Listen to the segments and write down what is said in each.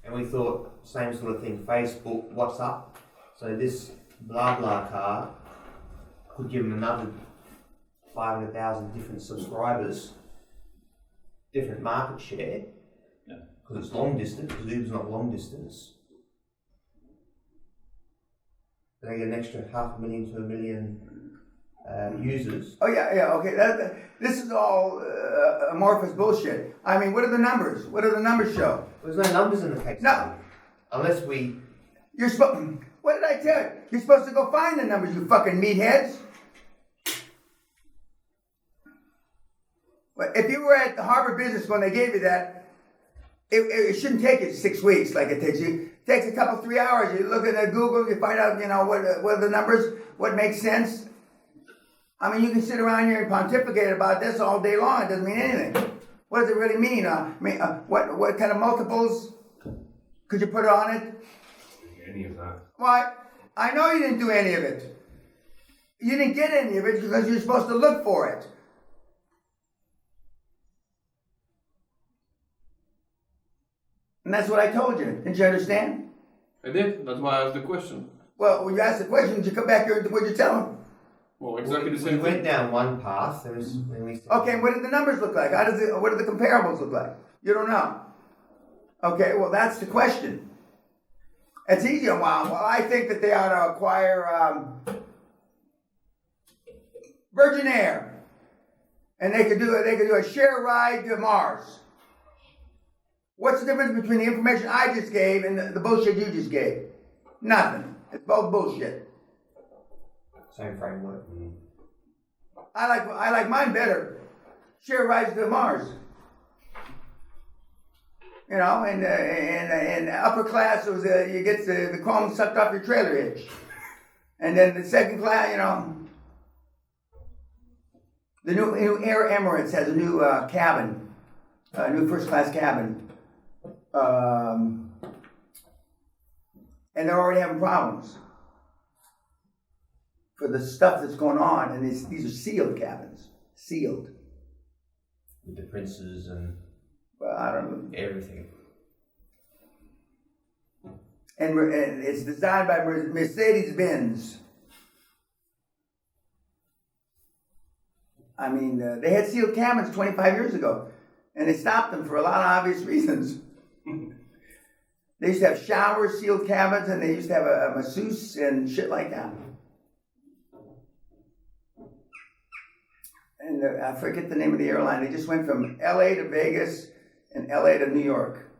And we thought, same sort of thing, Facebook, WhatsApp. So this blah blah car could give them another 500,000 different subscribers, different market share, because it's long distance, because Uber's not long distance. They get an extra 500,000 to 1 million users. Oh yeah, okay. This is all amorphous bullshit. I mean, what are the numbers? What do the numbers show? There's no numbers in the case. No. Unless we... You're supposed... What did I tell you? You're supposed to go find the numbers, you fucking meatheads. If you were at the Harvard Business School and they gave you that, it shouldn't take you 6 weeks like it takes you. It takes a couple, 3 hours. You look at Google, you find out, what are the numbers, what makes sense. I mean, you can sit around here and pontificate about this all day long. It doesn't mean anything. What does it really mean? What kind of multiples could you put on it? Any of that. Why? I know you didn't do any of it. You didn't get any of it because you're supposed to look for it. And that's what I told you. Didn't you understand? I did. That's why I asked the question. Well, when you asked the question, you come back here and what'd you tell them? Well, exactly the We same went thing. down one path, and we said... Okay, what did the numbers look like? What do the comparables look like? You don't know. Okay, well, that's the question. It's easy. Well, I think that they ought to acquire Virgin Air, and they could do a share ride to Mars. What's the difference between the information I just gave and the bullshit you just gave? Nothing. It's both bullshit. Same framework. I like mine better. Share rides to Mars. And upper class was you get the chrome sucked off your trailer hitch, and then the second class, the new Air Emirates has a new cabin, a new first class cabin, and they're already having problems for the stuff that's going on, and these are sealed cabins, sealed. With the princes and... Well, I don't know. everything. And it's designed by Mercedes-Benz. I mean, they had sealed cabins 25 years ago, and they stopped them for a lot of obvious reasons. They used to have showers, sealed cabins, and they used to have a masseuse and shit like that. And I forget the name of the airline. They just went from LA to Vegas and LA to New York.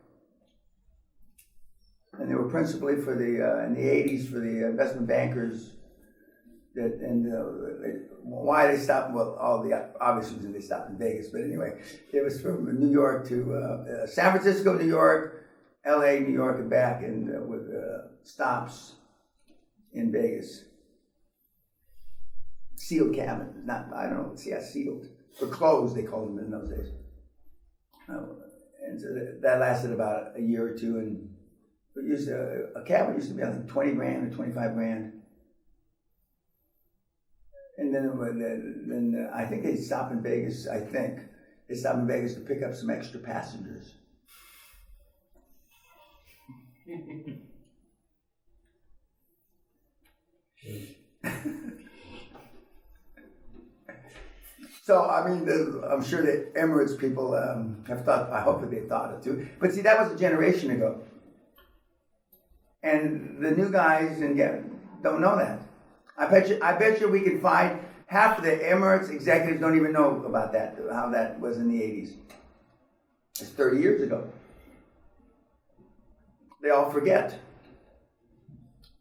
And they were principally for in the 80s for the investment bankers. Why they stopped, well, all the obvious reasons they stopped in Vegas. But anyway, it was from New York to San Francisco, New York, LA, New York, and back, and with stops in Vegas. Sealed cabin, I don't know, sealed. For clothes, they called them in those days. And so that lasted about a year or two, and a cabin used to be, I think, 20 grand or 25 grand. And then I think they stopped in Vegas, they stopped in Vegas to pick up some extra passengers. So, I mean, I'm sure the Emirates people have thought, I hope that they thought it too. But see, that was a generation ago. And the new guys don't know that. I bet you we can find half of the Emirates executives don't even know about that, how that was in the 80s. It's 30 years ago. They all forget.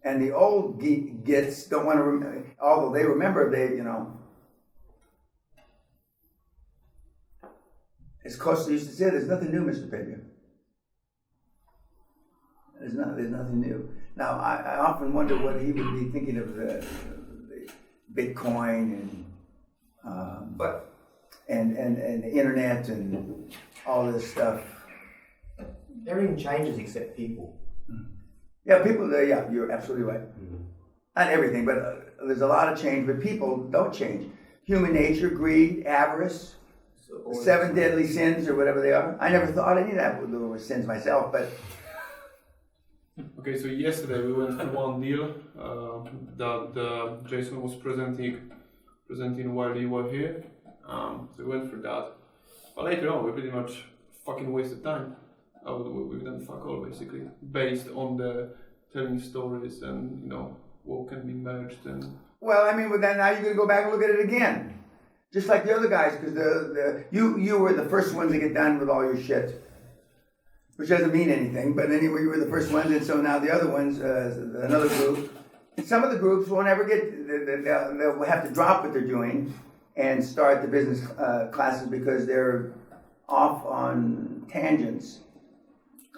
And the old gits don't want to remember, although they remember, as Costa used to say, there's nothing new, Mr. Peña. There's nothing new. Now, I often wonder what he would be thinking of the Bitcoin and the internet and all this stuff. Everything changes except people. Yeah, people, you're absolutely right. Mm-hmm. Not everything, but there's a lot of change, but people don't change. Human nature, greed, avarice, 7 deadly sins or whatever they are. I never thought any of that were sins myself, but Okay, so yesterday we went through one deal that Jason was presenting while you were here. So we went through that. But later on, we pretty much fucking wasted time. We've done fuck all basically, based on the telling stories and what can be merged and. Well, I mean, then now you're gonna go back and look at it again, just like the other guys, because you were the first ones to get done with all your shit, which doesn't mean anything. But anyway, you were the first ones, and so now the other ones, another group. And some of the groups won't ever get. They'll have to drop what they're doing and start the business classes because they're off on tangents.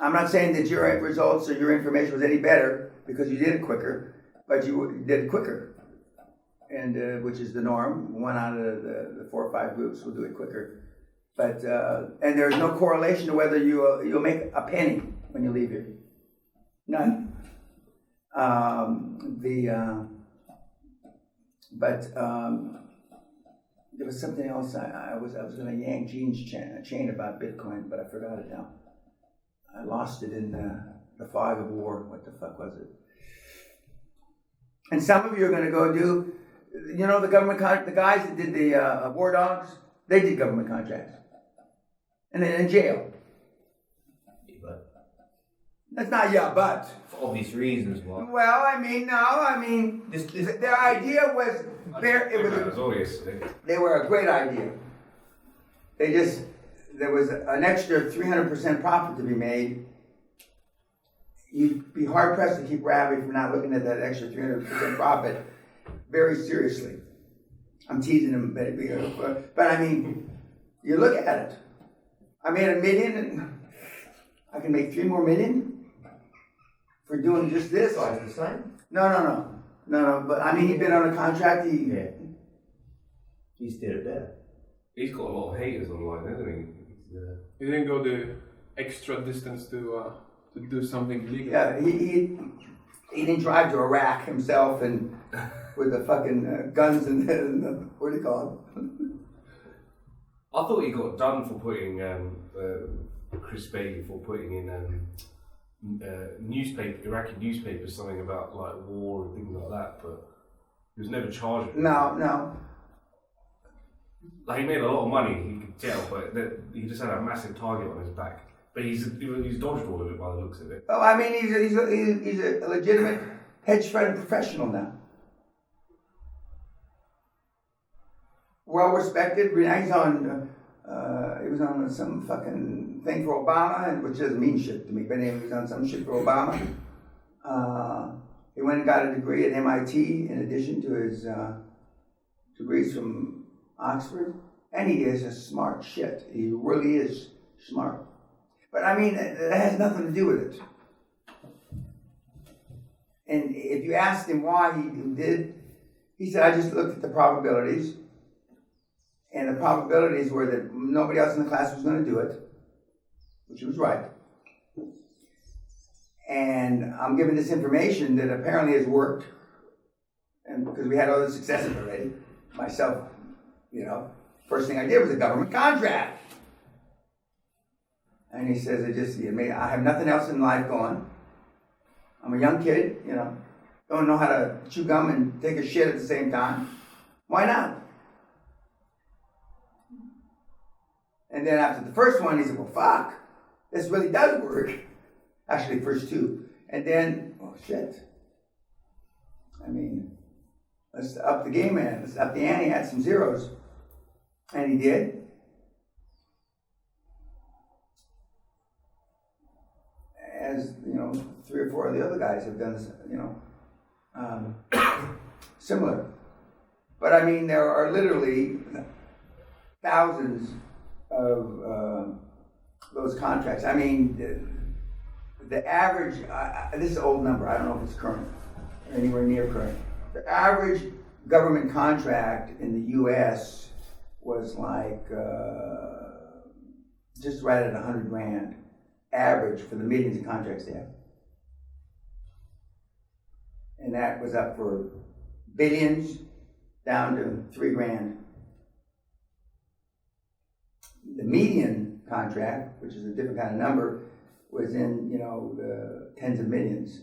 I'm not saying that your results or your information was any better because you did it quicker, but you did it quicker, and which is the norm. One out of the 4 or 5 groups will do it quicker. But and there's no correlation to whether you'll make a penny when you leave here. None. There was something else I was going to yank Gene's chain about Bitcoin, but I forgot it now. I lost it in the fog of war. What the fuck was it? And some of you are going to go do, the government the guys that did the war dogs, they did government contracts, and they're in jail. But That's not but. for obvious reasons, what? Well, I mean, their idea was they were a great idea. There was an extra 300% profit to be made. You'd be hard pressed to keep Ravi from not looking at that extra 300% profit very seriously. I'm teasing him, but I mean, you look at it. I made $1 million, and I can make 3 more million for doing just this. Oh, it's the same? No. But I mean, he'd been on a contract. Yeah. He's did it better. He's got a lot of haters online, hasn't he? He didn't go the extra distance to do something illegal. Yeah, he didn't drive to Iraq himself and with the fucking guns and the what do you call it? I thought he got done for putting Chris Bailey for putting in Iraqi newspapers something about like war and things like that, but he was never charged. No. Like he made a lot of money, he could tell, but he just had a massive target on his back. But he's dodged all of it by the looks of it. Oh, I mean, he's a legitimate hedge fund professional now. Well respected. Now he's on. He was on some fucking thing for Obama, which doesn't mean shit to me. But anyway, he was on some shit for Obama. He went and got a degree at MIT in addition to his degrees from Oxford, and he is a smart shit. He really is smart. But I mean, that has nothing to do with it. And if you asked him why he did, he said, I just looked at the probabilities, and the probabilities were that nobody else in the class was going to do it, which he was right. And I'm giving this information that apparently has worked, and because we had other successes already, myself, first thing I did was a government contract. And he says, I have nothing else in life going. I'm a young kid, don't know how to chew gum and take a shit at the same time. Why not? And then after the first one, he said, well, fuck, this really does work. Actually, first 2. And then, oh, shit. I mean, let's up the game, man. Let's up the ante, add some zeros. And he did. As, 3 or 4 of the other guys have done this, similar. But I mean, there are literally thousands of those contracts. I mean, the average, this is an old number, I don't know if it's current, anywhere near current. The average government contract in the US was like just right at $100,000 average for the millions of contracts they have. And that was up for billions down to $3,000. The median contract, which is a different kind of number, was in, you know, the tens of millions.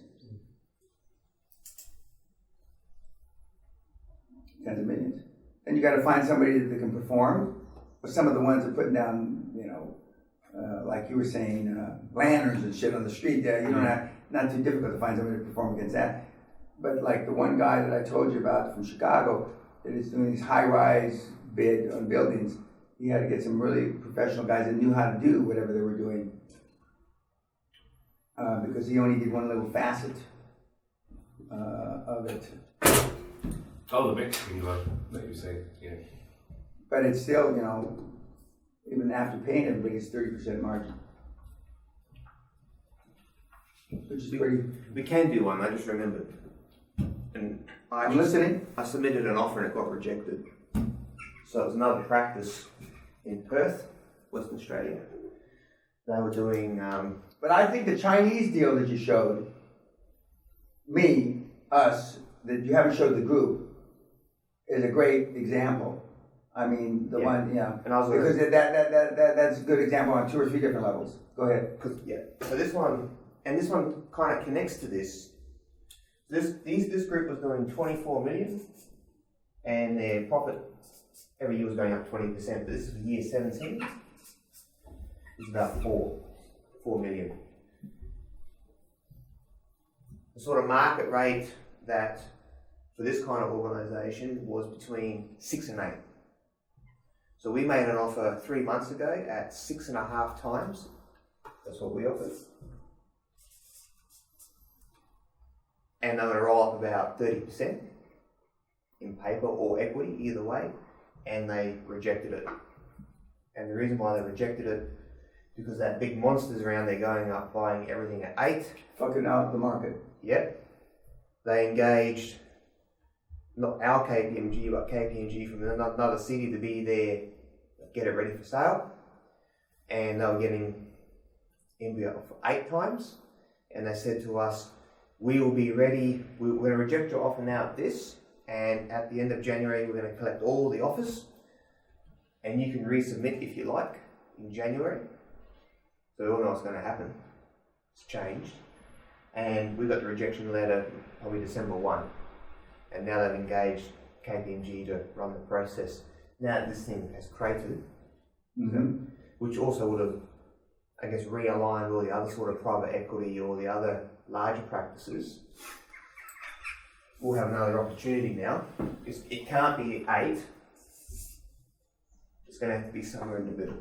Tens of millions. Then you got to find somebody that can perform. But some of the ones that are putting down, you know, like you were saying, lanterns and shit on the street. There, you know, not too difficult to find somebody to perform against that. But like the one guy that I told you about from Chicago that is doing these high-rise bid on buildings, he had to get some really professional guys that knew how to do whatever they were doing. Because he only did one little facet of it. Oh, the Mexican guy that you say, yeah. But it's still, you know, even after paying everybody, it's 30% margin. Which is pretty. We can do one, I just remembered. And I'm listening. I submitted an offer and it got rejected. So it was another practice in Perth, Western Australia. They were doing. But I think the Chinese deal that you showed, us, that you haven't showed the group, is a great example. I mean, the one, yeah. And I was because that's a good example on 2 or 3 different levels. Go ahead. So this one kind of connects to this. This group was doing 24 million, and their profit every year was going up 20%. But this is for year 17. It's about 4 million. The sort of market rate that for this kind of organisation was between 6 and 8. So we made an offer 3 months ago at 6.5 times. That's what we offered. And they're going to roll up about 30% in paper or equity, either way. And they rejected it. And the reason why they rejected it, because that big monster's around there going up buying everything at 8. Fucking out the market. Yep. They engaged not our KPMG, but KPMG from another city to be there, get it ready for sale. And they were getting MBO for 8 times. And they said to us, we will be ready, we're going to reject your offer now at this, and at the end of January we're going to collect all the offers, and you can resubmit if you like in January. So we all know what's going to happen. It's changed. And we got the rejection letter probably December 1. And now they've engaged KPMG to run the process. Now this thing has created, which also would have, I guess, realigned all the other sort of private equity or the other larger practices. We'll have another opportunity now. It can't be 8. It's going to have to be somewhere in the middle.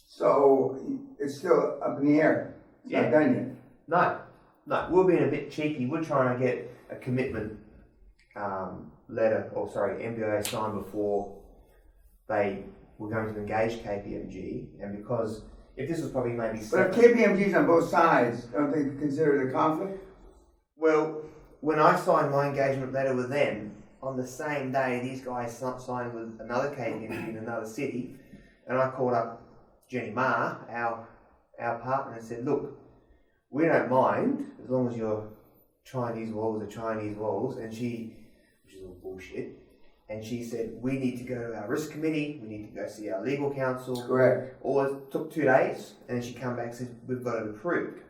So it's still up in the air. It's not done yet. No. We're being a bit cheeky. We're trying to get a commitment MBA signed before they were going to engage KPMG, and because if this was probably maybe. But if KPMG's on both sides, don't they consider it a conflict? Well, when I signed my engagement letter with them, on the same day these guys signed with another KPMG in another city, and I called up Jenny Ma, our partner, and said, look, we don't mind as long as your Chinese walls are Chinese walls, and she, which is all bullshit, and she said, we need to go to our risk committee, we need to go see our legal counsel. Correct. Or it took 2 days, and then she came back and said, we've got it approved.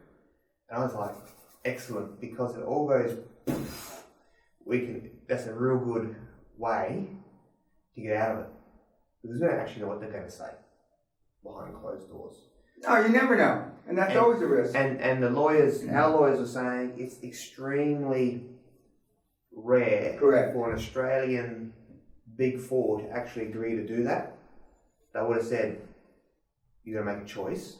And I was like, excellent, because it all goes, that's a real good way to get out of it. Because we don't actually know what they're going to say behind closed doors. No, you never know. And that's always a risk. And the lawyers, our lawyers are saying it's extremely rare for an Australian Big Four to actually agree to do that. They would have said, you're going to make a choice.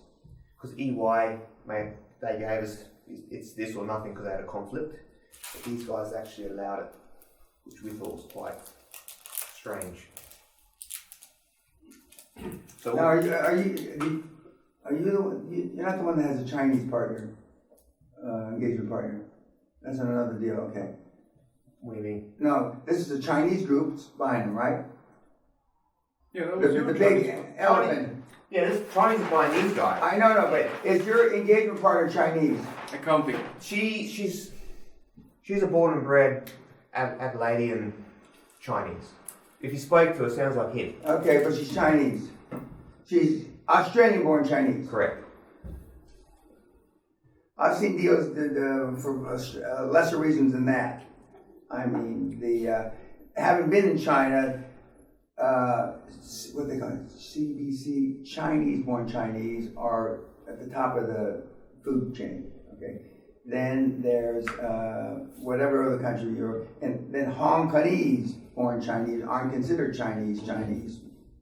Because EY, they gave us, it's this or nothing because they had a conflict. But these guys actually allowed it, which we thought was quite strange. So now, are you the one, you're not the one that has a Chinese partner, engagement partner. That's on another deal, okay. What do you mean? No, this is a Chinese group buying them, right? Yeah, that was The your big Chinese elephant. Yeah, this Chinese are buying these guys. I know, but is your engagement partner Chinese? accounting. She's a born and bred Adelaidean Chinese. If you spoke to her, it sounds like him. Okay, but she's Chinese. She's Australian-born Chinese. Correct. I've seen deals for lesser reasons than that. I mean, having been in China, what they call it, CBC, Chinese-born Chinese are at the top of the food chain. Okay, then there's whatever other country you're, and then Hong Kongese-born Chinese aren't considered Chinese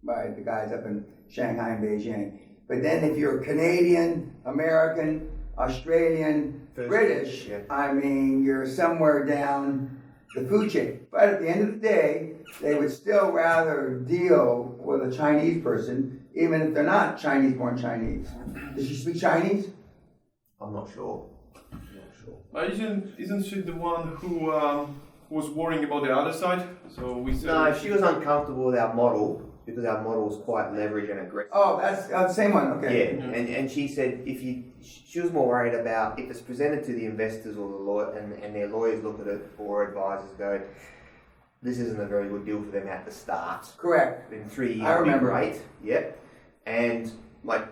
by the guys up in Shanghai and Beijing. But then if you're Canadian, American, Australian, British, yeah. I mean, you're somewhere down the food chain. But at the end of the day, they would still rather deal with a Chinese person, even if they're not Chinese-born Chinese. Does she speak Chinese? I'm not sure. Isn't she the one who was worrying about the other side? So we said No, she was uncomfortable with our model because our model was quite leverage and aggressive. Oh, that's the same one. Okay. Yeah, and she said she was more worried about if it's presented to the investors or the lawyer and their lawyers look at it or advisors go, this isn't a very good deal for them at the start. Correct. In 3 years, I remember. Great. Yep. And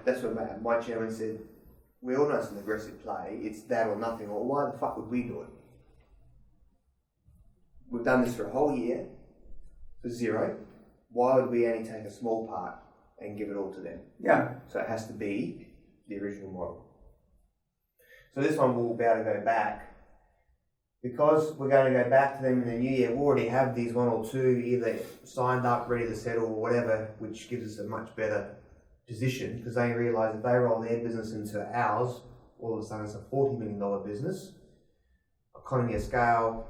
that's what my chairman said. We all know it's an aggressive play. It's that or nothing. Or why the fuck would we do it? We've done this for a whole year for zero. Why would we only take a small part and give it all to them? Yeah. So it has to be the original model. So this one we'll be able to go back. Because we're going to go back to them in the new year, we'll already have these one or two either signed up, ready to settle or whatever, which gives us a much better position because they realise if they roll their business into ours, all of a sudden it's a $40 million business. Economy of scale,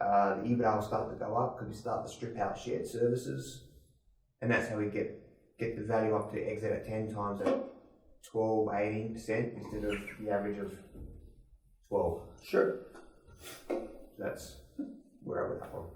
the EBITDA will start to go up because we start to strip out shared services. And that's how we get the value up to exit at 10 times at 12, 18% instead of the average of 12. Sure. That's where I would that one.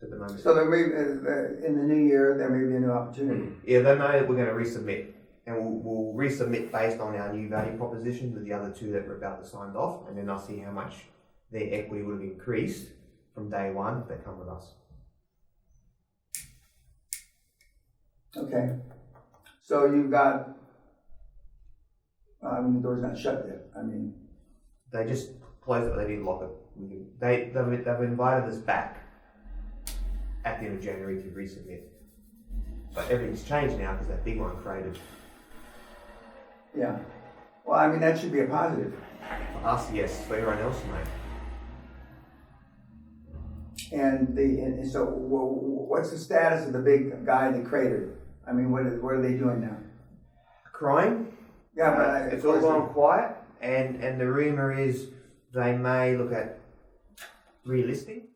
At the moment. So there may in the new year there may be a new opportunity. Yeah, they know that we're going to resubmit, and we'll resubmit based on our new value proposition with the other two that we're about to sign off, and then I'll see how much their equity would have increased from day one if they come with us. Okay. So you've got. I mean, the door's not shut yet. I mean, they just closed it, but they didn't lock it. They've invited us back at the end of January to resubmit. But everything's changed now because that big one created. Yeah. Well, I mean, that should be a positive. For us, yes. For everyone else, no. And so, what's the status of the big guy that cratered? I mean, what are they doing now? Crying. Yeah, but it's all gone quiet, and the rumor is they may look at relisting.